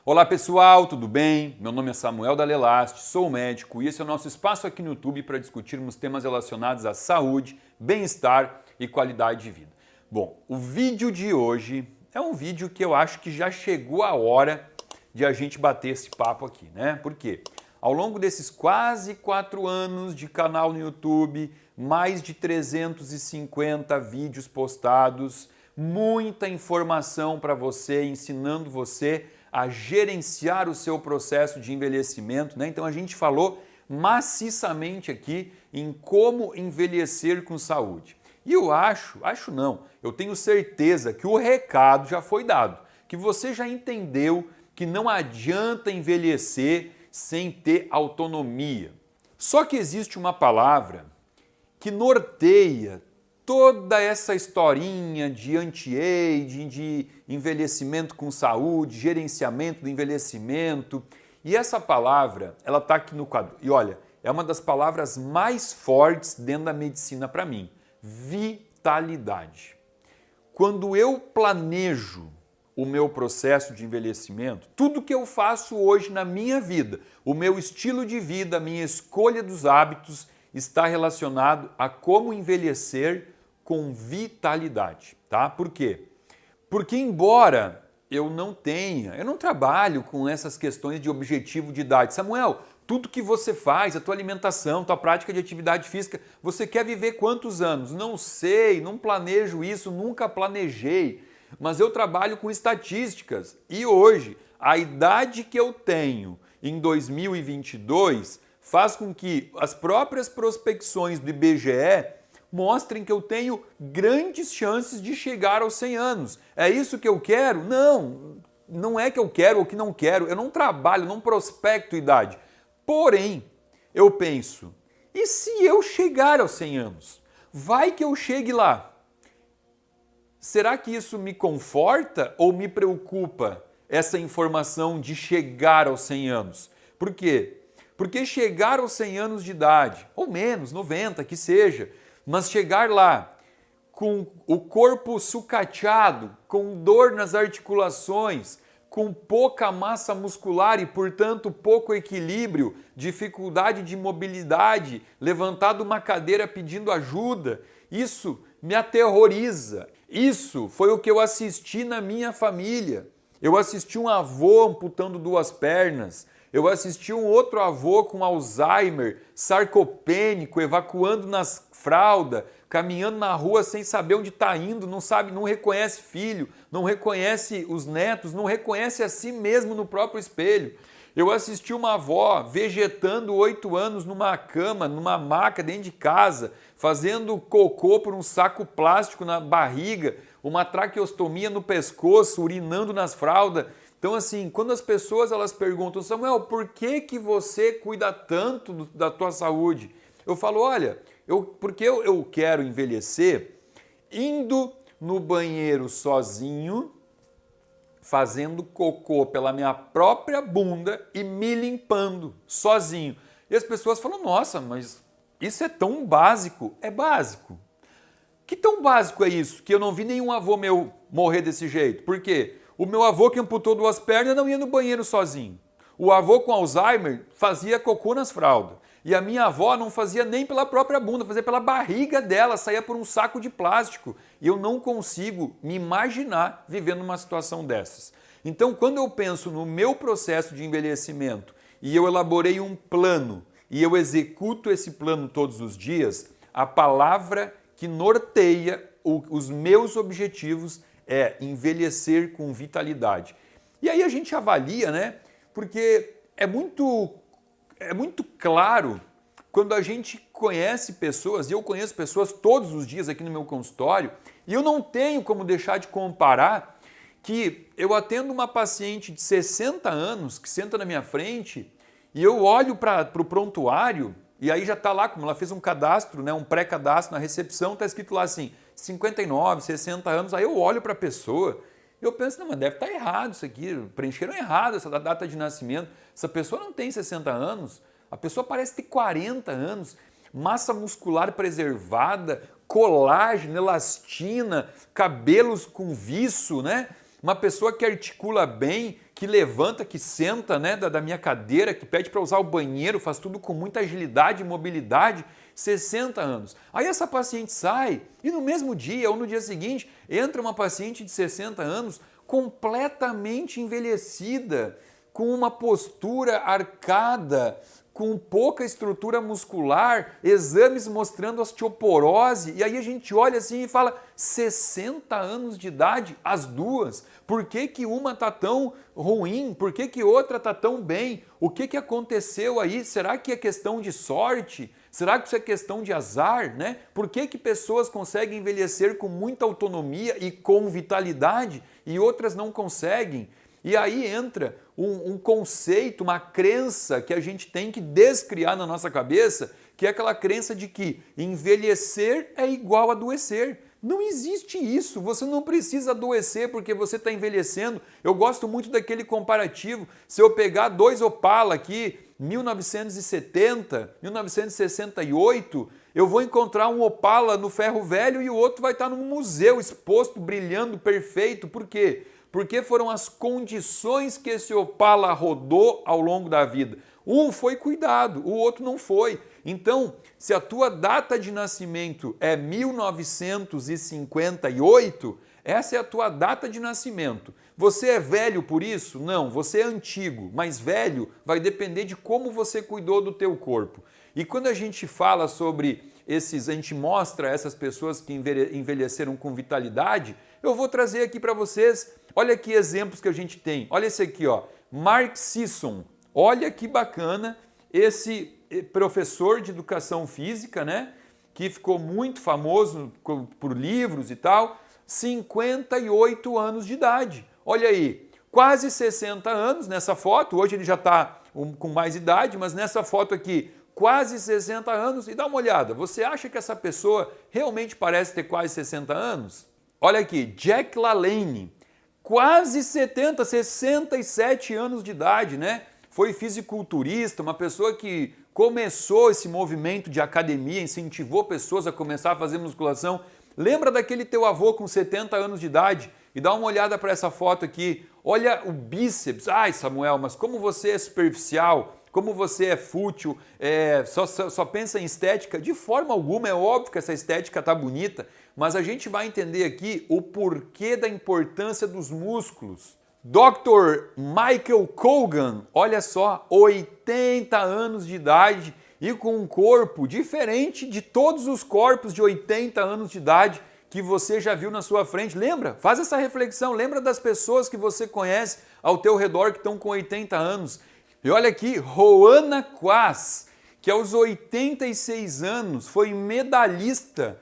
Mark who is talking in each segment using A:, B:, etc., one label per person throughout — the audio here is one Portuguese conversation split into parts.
A: Olá pessoal, tudo bem? Meu nome é Samuel Dalelast, sou médico e esse é o nosso espaço aqui no YouTube para discutirmos temas relacionados à saúde, bem-estar e qualidade de vida. Bom, o vídeo de hoje é um vídeo que eu acho que já chegou a hora de a gente bater esse papo aqui, né? Por quê? Ao longo desses quase 4 anos de canal no YouTube, mais de 350 vídeos postados, muita informação para você, ensinando você a gerenciar o seu processo de envelhecimento, né? Então a gente falou maciçamente aqui em como envelhecer com saúde. E eu eu tenho certeza que o recado já foi dado, que você já entendeu que não adianta envelhecer sem ter autonomia. Só que existe uma palavra que norteia toda essa historinha de anti-aging, de envelhecimento com saúde, gerenciamento do envelhecimento. E essa palavra, ela está aqui no quadro. E olha, é uma das palavras mais fortes dentro da medicina para mim. Vitalidade. Quando eu planejo o meu processo de envelhecimento, tudo que eu faço hoje na minha vida, o meu estilo de vida, a minha escolha dos hábitos, está relacionado a como envelhecer com vitalidade, tá? Por quê? Porque embora eu não trabalho com essas questões de objetivo de idade. Samuel, tudo que você faz, a tua alimentação, tua prática de atividade física, você quer viver quantos anos? Não sei, não planejo isso, nunca planejei, mas eu trabalho com estatísticas e hoje a idade que eu tenho em 2022 faz com que as próprias prospecções do IBGE mostrem que eu tenho grandes chances de chegar aos 100 anos. É isso que eu quero? Não, não é que eu quero ou que não quero. Eu não trabalho, não prospecto idade. Porém, eu penso, e se eu chegar aos 100 anos? Vai que eu chegue lá. Será que isso me conforta ou me preocupa essa informação de chegar aos 100 anos? Por quê? Porque chegar aos 100 anos de idade, ou menos, 90, que seja, mas chegar lá com o corpo sucateado, com dor nas articulações, com pouca massa muscular e, portanto, pouco equilíbrio, dificuldade de mobilidade, levantar de uma cadeira pedindo ajuda, isso me aterroriza. Isso foi o que eu assisti na minha família. Eu assisti um avô amputando 2 pernas, eu assisti um outro avô com Alzheimer, sarcopênico, evacuando nas fraldas, caminhando na rua sem saber onde está indo, não sabe, não reconhece filho, não reconhece os netos, não reconhece a si mesmo no próprio espelho. Eu assisti uma avó vegetando 8 anos numa cama, numa maca dentro de casa, fazendo cocô por um saco plástico na barriga, uma traqueostomia no pescoço, urinando nas fraldas. Então assim, quando as pessoas elas perguntam, Samuel, por que você cuida tanto da tua saúde? Eu falo, olha, porque eu quero envelhecer indo no banheiro sozinho, fazendo cocô pela minha própria bunda e me limpando sozinho. E as pessoas falam, nossa, mas isso é tão básico. É básico. Que tão básico é isso? Que eu não vi nenhum avô meu morrer desse jeito. Por quê? O meu avô que amputou 2 pernas não ia no banheiro sozinho. O avô com Alzheimer fazia cocô nas fraldas. E a minha avó não fazia nem pela própria bunda, fazia pela barriga dela, saía por um saco de plástico. E eu não consigo me imaginar vivendo uma situação dessas. Então, quando eu penso no meu processo de envelhecimento e eu elaborei um plano e eu executo esse plano todos os dias, a palavra que norteia os meus objetivos é envelhecer com vitalidade. E aí a gente avalia, né? Porque é muito claro quando a gente conhece pessoas, e eu conheço pessoas todos os dias aqui no meu consultório, e eu não tenho como deixar de comparar que eu atendo uma paciente de 60 anos que senta na minha frente e eu olho para o prontuário e aí já está lá, como ela fez um cadastro, né, um pré-cadastro na recepção, está escrito lá assim, 59, 60 anos, aí eu olho para a pessoa e eu penso, não, mas deve estar errado isso aqui, preencheram errado essa data de nascimento, essa pessoa não tem 60 anos, a pessoa parece ter 40 anos, massa muscular preservada, colágeno, elastina, cabelos com viço, né? uma pessoa que articula bem, que levanta, que senta, né, da minha cadeira, que pede para usar o banheiro, faz tudo com muita agilidade e mobilidade, 60 anos. Aí essa paciente sai e no mesmo dia ou no dia seguinte entra uma paciente de 60 anos completamente envelhecida, com uma postura arcada, com pouca estrutura muscular, exames mostrando osteoporose, e aí a gente olha assim e fala, 60 anos de idade, as duas, por que que uma está tão ruim, por que que outra está tão bem, o que que aconteceu aí, será que é questão de sorte? Será que isso é questão de azar, né? Por que que pessoas conseguem envelhecer com muita autonomia e com vitalidade e outras não conseguem? E aí entra um conceito, uma crença que a gente tem que descriar na nossa cabeça, que é aquela crença de que envelhecer é igual a adoecer. Não existe isso, você não precisa adoecer porque você está envelhecendo. Eu gosto muito daquele comparativo, se eu pegar dois Opala aqui, 1970, 1968, eu vou encontrar um Opala no ferro velho e o outro vai estar num museu exposto, brilhando, perfeito. Por quê? Porque foram as condições que esse Opala rodou ao longo da vida. Um foi cuidado, o outro não foi. Então, se a tua data de nascimento é 1958, essa é a tua data de nascimento. Você é velho por isso? Não, você é antigo, mas velho vai depender de como você cuidou do teu corpo. E quando a gente fala sobre a gente mostra essas pessoas que envelheceram com vitalidade, eu vou trazer aqui para vocês, olha que exemplos que a gente tem. Olha esse aqui, ó, Mark Sisson. Olha que bacana esse professor de educação física, né, que ficou muito famoso por livros e tal, 58 anos de idade. Olha aí, quase 60 anos nessa foto, hoje ele já está com mais idade, mas nessa foto aqui, quase 60 anos, e dá uma olhada, você acha que essa pessoa realmente parece ter quase 60 anos? Olha aqui, Jack LaLanne, quase 70, 67 anos de idade, né? Foi fisiculturista, uma pessoa que começou esse movimento de academia, incentivou pessoas a começar a fazer musculação. Lembra daquele teu avô com 70 anos de idade? E dá uma olhada para essa foto aqui, olha o bíceps. Ai, Samuel, mas como você é superficial, como você é fútil, só pensa em estética. De forma alguma, é óbvio que essa estética está bonita, mas a gente vai entender aqui o porquê da importância dos músculos. Dr. Michael Kogan, olha só, 80 anos de idade e com um corpo diferente de todos os corpos de 80 anos de idade que você já viu na sua frente. Lembra? Faz essa reflexão, lembra das pessoas que você conhece ao teu redor que estão com 80 anos. E olha aqui, Roana Quaz, que aos 86 anos foi medalhista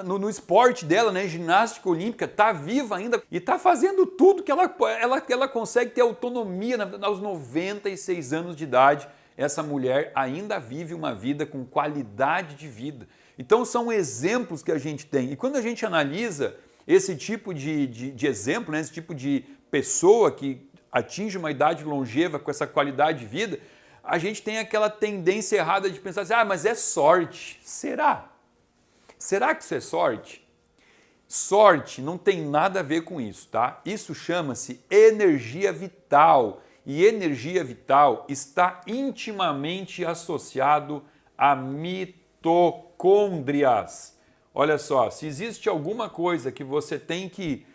A: no esporte dela, né, ginástica olímpica, está viva ainda e está fazendo tudo que ela consegue ter autonomia aos 96 anos de idade. Essa mulher ainda vive uma vida com qualidade de vida. Então são exemplos que a gente tem. E quando a gente analisa esse tipo de exemplo, né, esse tipo de pessoa que atinge uma idade longeva com essa qualidade de vida, a gente tem aquela tendência errada de pensar assim, mas é sorte. Será? Será que isso é sorte? Sorte não tem nada a ver com isso, tá? Isso chama-se energia vital. E energia vital está intimamente associado a mitocôndrias. Olha só, se existe alguma coisa que você tem que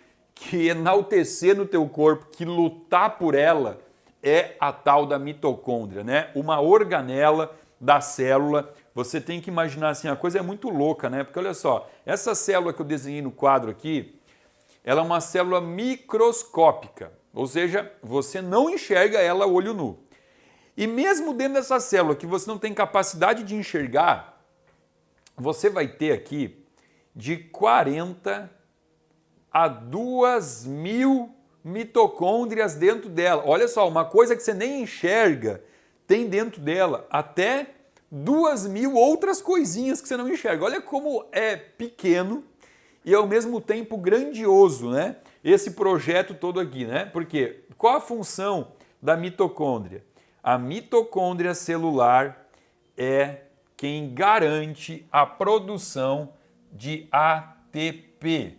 A: enaltecer no teu corpo, que lutar por ela, é a tal da mitocôndria, né? Uma organela da célula. Você tem que imaginar assim, a coisa é muito louca, né? Porque olha só, essa célula que eu desenhei no quadro aqui, ela é uma célula microscópica, ou seja, você não enxerga ela a olho nu. E mesmo dentro dessa célula que você não tem capacidade de enxergar, você vai ter aqui de 40 a 2.000 mitocôndrias dentro dela. Olha só, uma coisa que você nem enxerga tem dentro dela até 2.000 outras coisinhas que você não enxerga. Olha como é pequeno e ao mesmo tempo grandioso, né? Esse projeto todo aqui, né? Porque qual a função da mitocôndria? A mitocôndria celular é quem garante a produção de ATP.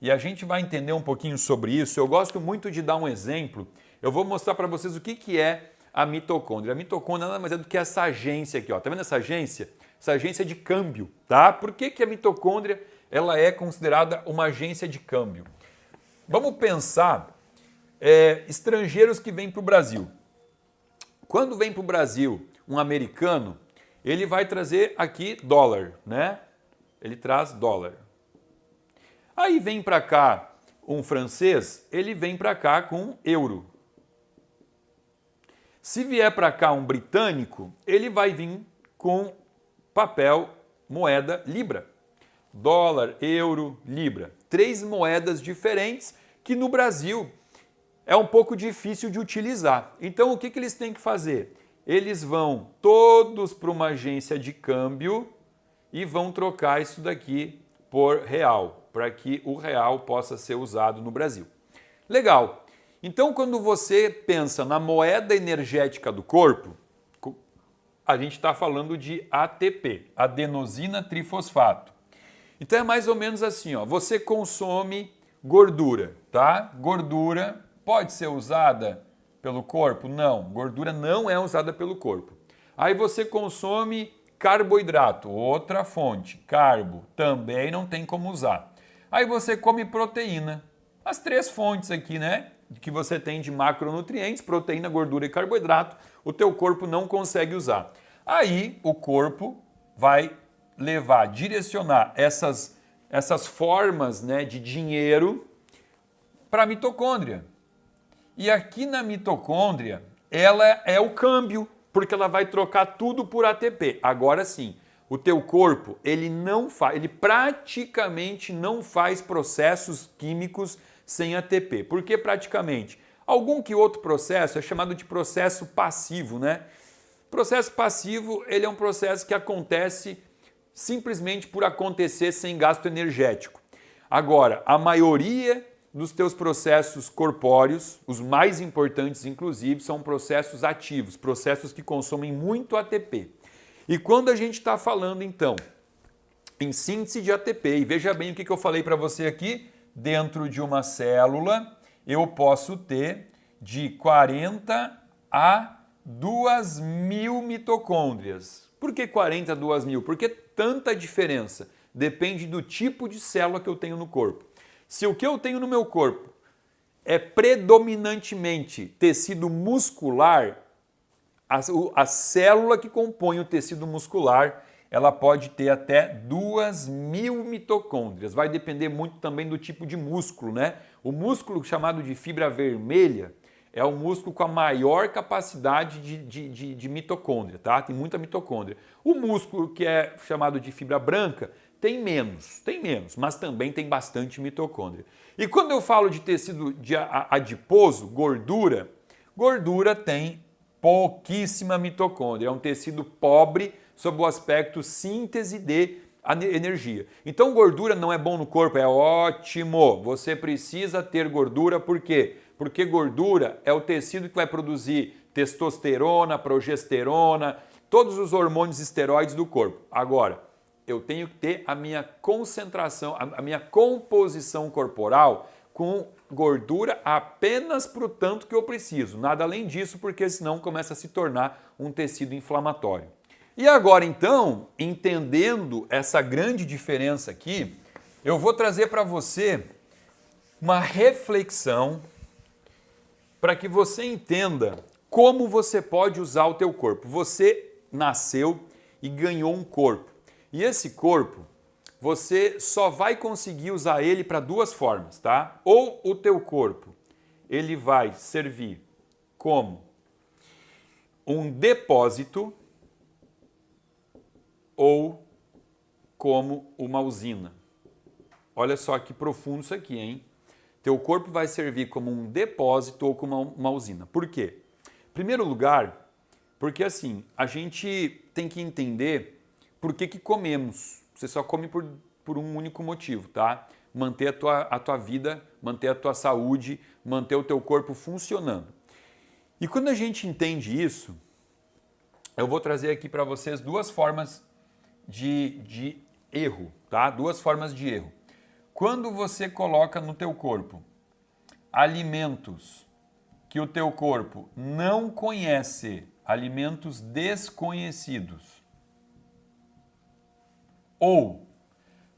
A: e a gente vai entender um pouquinho sobre isso. Eu gosto muito de dar um exemplo. Eu vou mostrar para vocês o que é a mitocôndria. A mitocôndria nada mais é do que essa agência aqui, ó. Tá vendo essa agência? Essa agência de câmbio, tá? Por que a mitocôndria ela é considerada uma agência de câmbio? Vamos pensar estrangeiros que vêm para o Brasil. Quando vem para o Brasil um americano, ele vai trazer aqui dólar, né? Ele traz dólar. Aí vem para cá um francês, ele vem para cá com euro. Se vier para cá um britânico, ele vai vir com papel, moeda, libra. Dólar, euro, libra. 3 moedas diferentes que no Brasil é um pouco difícil de utilizar. Então o que eles têm que fazer? Eles vão todos para uma agência de câmbio e vão trocar isso daqui por real, para que o real possa ser usado no Brasil. Legal. Então, quando você pensa na moeda energética do corpo, a gente está falando de ATP, adenosina trifosfato. Então é mais ou menos assim, ó, você consome gordura, tá? Gordura pode ser usada pelo corpo? Não, gordura não é usada pelo corpo. Aí você consome carboidrato, outra fonte, carbo, também não tem como usar. Aí você come proteína, as 3 fontes aqui, né, que você tem de macronutrientes, proteína, gordura e carboidrato, o teu corpo não consegue usar. Aí o corpo vai direcionar essas formas, né, de dinheiro para a mitocôndria. E aqui na mitocôndria, ela é o câmbio, porque ela vai trocar tudo por ATP. Agora sim, o teu corpo, ele praticamente não faz processos químicos sem ATP. Por que praticamente? Algum que outro processo é chamado de processo passivo, né? Processo passivo, ele é um processo que acontece simplesmente por acontecer sem gasto energético. Agora, a maioria dos teus processos corpóreos, os mais importantes inclusive, são processos ativos, processos que consomem muito ATP. E quando a gente está falando então em síntese de ATP, e veja bem o que eu falei para você aqui, dentro de uma célula eu posso ter de 40 a 2.000 mitocôndrias. Por que 40 a 2.000? Porque tanta diferença? Depende do tipo de célula que eu tenho no corpo. Se o que eu tenho no meu corpo é predominantemente tecido muscular, a célula que compõe o tecido muscular, ela pode ter até 2.000 mitocôndrias. Vai depender muito também do tipo de músculo, né? O músculo chamado de fibra vermelha é o músculo com a maior capacidade de mitocôndria, tá? Tem muita mitocôndria. O músculo que é chamado de fibra branca tem menos, mas também tem bastante mitocôndria. E quando eu falo de tecido adiposo, gordura tem pouquíssima mitocôndria, é um tecido pobre sob o aspecto síntese de energia. Então gordura não é bom no corpo, é ótimo. Você precisa ter gordura, por quê? Porque gordura é o tecido que vai produzir testosterona, progesterona, todos os hormônios esteroides do corpo. Agora, eu tenho que ter a minha concentração, a minha composição corporal com gordura apenas para o tanto que eu preciso. Nada além disso, porque senão começa a se tornar um tecido inflamatório. E agora então, entendendo essa grande diferença aqui, eu vou trazer para você uma reflexão para que você entenda como você pode usar o teu corpo. Você nasceu e ganhou um corpo. E esse corpo, você só vai conseguir usar ele para 2 formas, tá? Ou o teu corpo, ele vai servir como um depósito ou como uma usina. Olha só que profundo isso aqui, hein? Teu corpo vai servir como um depósito ou como uma usina. Por quê? Em primeiro lugar, porque assim, a gente tem que entender por que comemos. Você só come por um único motivo, tá? Manter a tua vida, manter a tua saúde, manter o teu corpo funcionando. E quando a gente entende isso, eu vou trazer aqui para vocês 2 formas de erro, tá? 2 formas de erro. quando você coloca no teu corpo alimentos que o teu corpo não conhece, alimentos desconhecidos, ou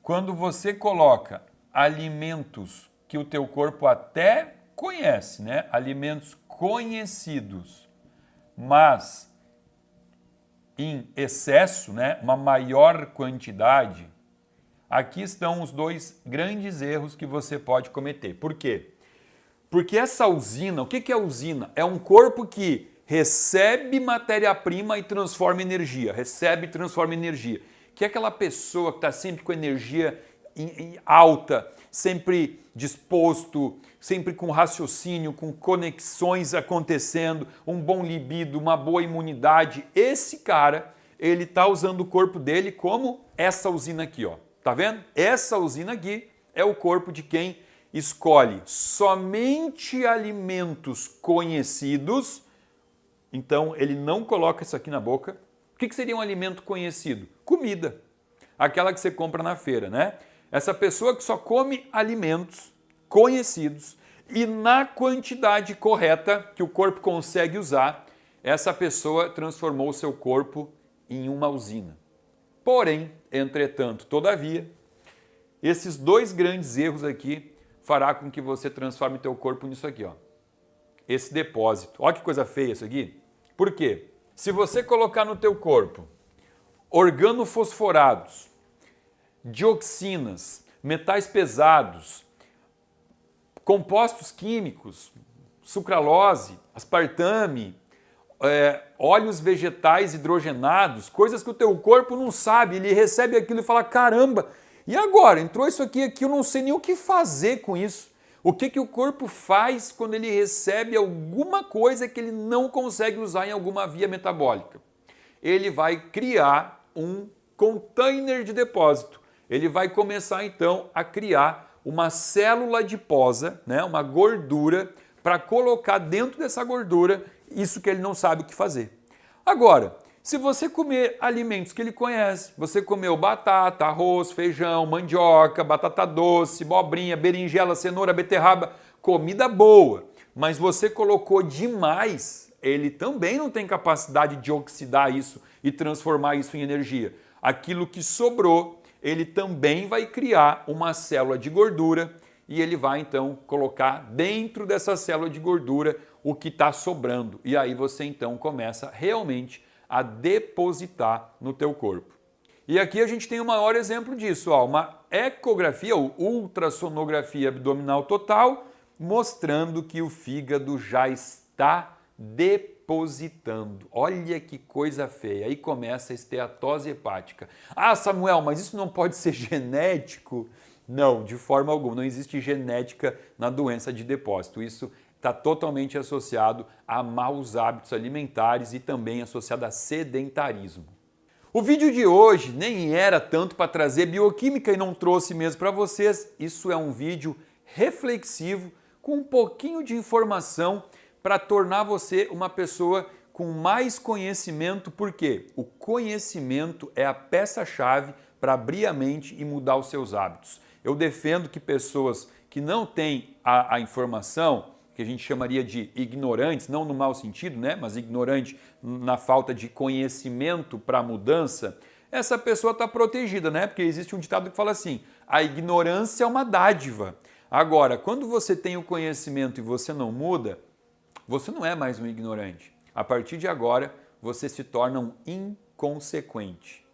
A: quando você coloca alimentos que o teu corpo até conhece, né? Alimentos conhecidos, mas em excesso, né? Uma maior quantidade, aqui estão os dois grandes erros que você pode cometer. Por quê? Porque essa usina, o que é usina? É um corpo que recebe matéria-prima e transforma em energia, recebe e transforma em energia. Que é aquela pessoa que está sempre com energia alta, sempre disposto, sempre com raciocínio, com conexões acontecendo, um bom libido, uma boa imunidade. Esse cara, ele está usando o corpo dele como essa usina aqui, ó. Tá vendo? Essa usina aqui é o corpo de quem escolhe somente alimentos conhecidos. Então, ele não coloca isso aqui na boca. O que seria um alimento conhecido? Comida. Aquela que você compra na feira, né? Essa pessoa que só come alimentos conhecidos e na quantidade correta que o corpo consegue usar, essa pessoa transformou o seu corpo em uma usina. Porém, entretanto, todavia, esses dois grandes erros aqui fará com que você transforme o teu corpo nisso aqui, ó. Esse depósito. Olha que coisa feia isso aqui. Por quê? Se você colocar no teu corpo organofosforados, dioxinas, metais pesados, compostos químicos, sucralose, aspartame, óleos vegetais hidrogenados, coisas que o teu corpo não sabe, ele recebe aquilo e fala, caramba, e agora? Entrou isso aqui, eu não sei nem o que fazer com isso. O que o corpo faz quando ele recebe alguma coisa que ele não consegue usar em alguma via metabólica? Ele vai criar um container de depósito. Ele vai começar então a criar uma célula adiposa, né, uma gordura, para colocar dentro dessa gordura isso que ele não sabe o que fazer. Agora, se você comer alimentos que ele conhece, você comeu batata, arroz, feijão, mandioca, batata doce, abobrinha, berinjela, cenoura, beterraba, comida boa, mas você colocou demais, ele também não tem capacidade de oxidar isso e transformar isso em energia. Aquilo que sobrou, ele também vai criar uma célula de gordura e ele vai então colocar dentro dessa célula de gordura o que está sobrando. E aí você então começa realmente a depositar no teu corpo. E aqui a gente tem o maior exemplo disso, ó, uma ecografia ou ultrassonografia abdominal total, mostrando que o fígado já está depositando. Olha que coisa feia. Aí começa a esteatose hepática. Ah, Samuel, mas isso não pode ser genético? Não, de forma alguma. Não existe genética na doença de depósito. Isso está totalmente associado a maus hábitos alimentares e também associado a sedentarismo. O vídeo de hoje nem era tanto para trazer bioquímica e não trouxe mesmo para vocês. Isso é um vídeo reflexivo com um pouquinho de informação para tornar você uma pessoa com mais conhecimento, porque o conhecimento é a peça-chave para abrir a mente e mudar os seus hábitos. Eu defendo que pessoas que não têm a informação, que a gente chamaria de ignorantes, não no mau sentido, né? Mas ignorante na falta de conhecimento para a mudança, essa pessoa está protegida, né? Porque existe um ditado que fala assim, a ignorância é uma dádiva. Agora, quando você tem o conhecimento e você não muda, você não é mais um ignorante. A partir de agora, você se torna um inconsequente.